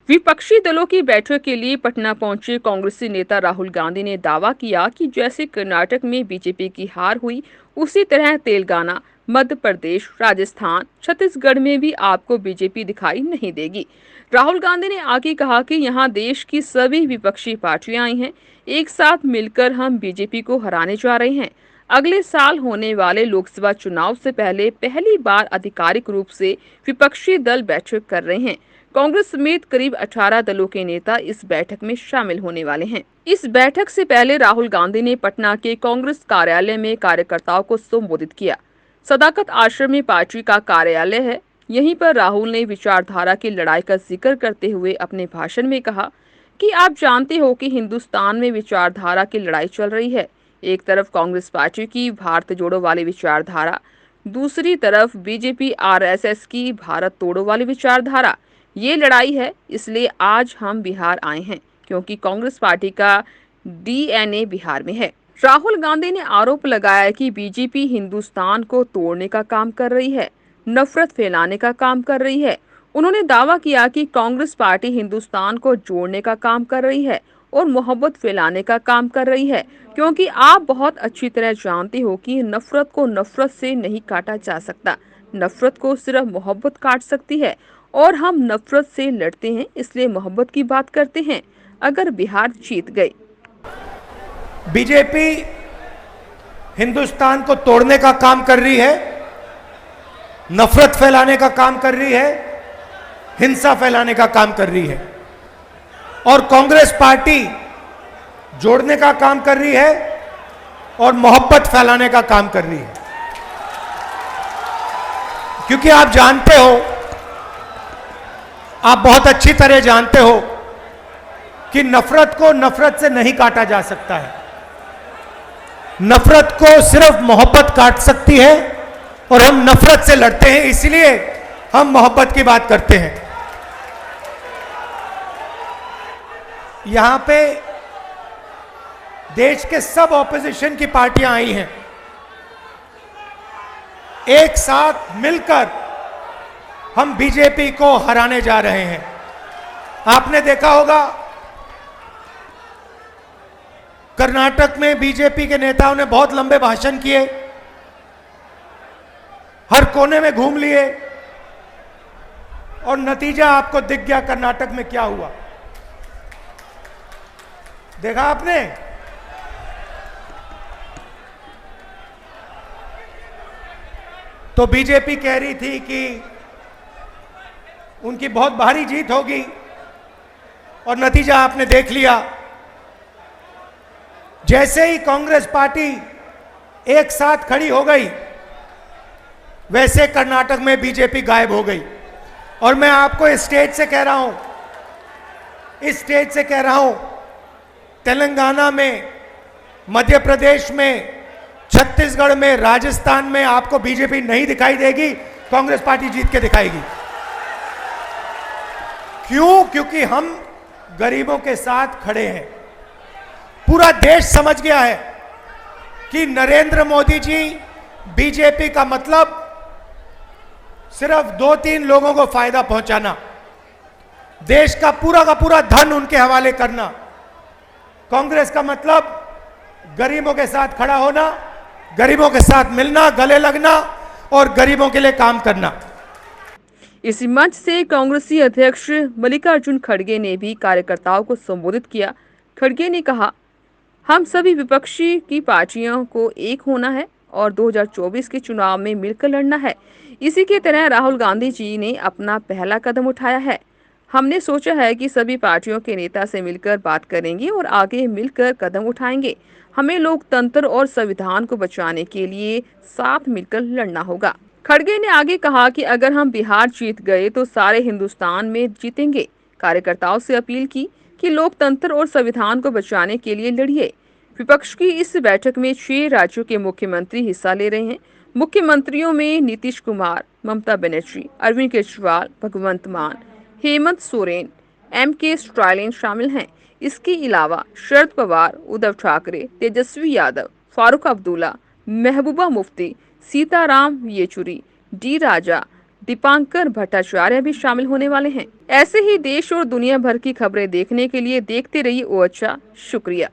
विपक्षी दलों की बैठक के लिए पटना पहुंचे कांग्रेसी नेता राहुल गांधी ने दावा किया कि जैसे कर्नाटक में बीजेपी की हार हुई, उसी तरह तेलंगाना, मध्य प्रदेश, राजस्थान, छत्तीसगढ़ में भी आपको बीजेपी दिखाई नहीं देगी। राहुल गांधी ने आगे कहा कि यहां देश की सभी विपक्षी पार्टियां आई हैं, एक साथ मिलकर हम बीजेपी को हराने जा रहे हैं। अगले साल होने वाले लोकसभा चुनाव से पहले पहली बार आधिकारिक रूप से विपक्षी दल बैठक कर रहे हैं। कांग्रेस समेत करीब 18 दलों के नेता इस बैठक में शामिल होने वाले हैं। इस बैठक से पहले राहुल गांधी ने पटना के कांग्रेस कार्यालय में कार्यकर्ताओं को संबोधित किया। सदाकत आश्रम में पार्टी का कार्यालय है। यहीं पर राहुल ने विचारधारा की लड़ाई का जिक्र करते हुए अपने भाषण में कहा कि आप जानते हो कि हिंदुस्तान में विचारधारा की लड़ाई चल रही है। एक तरफ कांग्रेस पार्टी की भारत जोड़ो वाली विचारधारा, दूसरी तरफ बीजेपी आरएसएस की भारत तोड़ो वाली विचारधारा। ये लड़ाई है, इसलिए आज हम बिहार आए हैं, क्योंकि कांग्रेस पार्टी का डीएनए बिहार में है। राहुल गांधी ने आरोप लगाया कि बीजेपी हिंदुस्तान को तोड़ने का काम कर रही है, नफरत फैलाने का काम कर रही है। उन्होंने दावा किया कि कांग्रेस पार्टी हिंदुस्तान को जोड़ने का काम कर रही है और मोहब्बत फैलाने का काम कर रही है, क्योंकि आप बहुत अच्छी तरह जानते हो कि नफरत को नफरत से नहीं काटा जा सकता। नफरत को सिर्फ मोहब्बत काट सकती है और हम नफरत से लड़ते हैं, इसलिए मोहब्बत की बात करते हैं। अगर बिहार जीत गई, बीजेपी हिंदुस्तान को तोड़ने का काम कर रही है, नफरत फैलाने का काम कर रही है, हिंसा फैलाने का काम कर रही है, और कांग्रेस पार्टी जोड़ने का काम कर रही है और मोहब्बत फैलाने का काम कर रही है। क्योंकि आप जानते हो, आप बहुत अच्छी तरह जानते हो कि नफरत को नफरत से नहीं काटा जा सकता है। नफरत को सिर्फ मोहब्बत काट सकती है और हम नफरत से लड़ते हैं, इसलिए हम मोहब्बत की बात करते हैं। यहां पे देश के सब ऑपोजिशन की पार्टियां आई हैं, एक साथ मिलकर हम बीजेपी को हराने जा रहे हैं। आपने देखा होगा, कर्नाटक में बीजेपी के नेताओं ने बहुत लंबे भाषण किए, हर कोने में घूम लिए, और नतीजा आपको दिख गया कर्नाटक में क्या हुआ। देखा आपने? तो बीजेपी कह रही थी कि उनकी बहुत भारी जीत होगी, और नतीजा आपने देख लिया। जैसे ही कांग्रेस पार्टी एक साथ खड़ी हो गई, वैसे कर्नाटक में बीजेपी गायब हो गई। और मैं आपको इस स्टेज से कह रहा हूं, इस स्टेज से कह रहा हूं, तेलंगाना में, मध्य प्रदेश में, छत्तीसगढ़ में, राजस्थान में आपको बीजेपी नहीं दिखाई देगी, कांग्रेस पार्टी जीत के दिखाएगी। क्यों? क्योंकि हम गरीबों के साथ खड़े हैं। पूरा देश समझ गया है कि नरेंद्र मोदी जी, बीजेपी का मतलब सिर्फ 2-3 लोगों को फायदा पहुंचाना, देश का पूरा धन उनके हवाले करना। कांग्रेस का मतलब गरीबों के साथ खड़ा होना, गरीबों के साथ मिलना, गले लगना और गरीबों के लिए काम करना। इसी मंच से कांग्रेसी अध्यक्ष मल्लिकार्जुन खड़गे ने भी कार्यकर्ताओं को संबोधित किया। खड़गे ने कहा, हम सभी विपक्षी की पार्टियों को एक होना है और 2024 के चुनाव में मिलकर लड़ना है। इसी के तरह राहुल गांधी जी ने अपना पहला कदम उठाया है। हमने सोचा है कि सभी पार्टियों के नेता से मिलकर बात करेंगे और आगे मिलकर कदम उठाएंगे। हमें लोकतंत्र और संविधान को बचाने के लिए साथ मिलकर लड़ना होगा। खड़गे ने आगे कहा कि अगर हम बिहार जीत गए तो सारे हिंदुस्तान में जीतेंगे। कार्यकर्ताओं से अपील की कि लोकतंत्र और संविधान को बचाने के लिए लड़िए। विपक्ष की इस बैठक में 6 राज्यों के मुख्यमंत्री हिस्सा ले रहे हैं। मुख्यमंत्रियों में नीतीश कुमार, ममता बनर्जी, अरविंद केजरीवाल, भगवंत मान, हेमंत सोरेन, एम.के. स्टालिन शामिल हैं। इसके अलावा शरद पवार, उद्धव ठाकरे, तेजस्वी यादव, फारूक अब्दुल्ला, महबूबा मुफ्ती, सीताराम येचुरी, डी राजा, दीपांकर भट्टाचार्य भी शामिल होने वाले हैं। ऐसे ही देश और दुनिया भर की खबरें देखने के लिए देखते रहिए ओ अच्छा। शुक्रिया।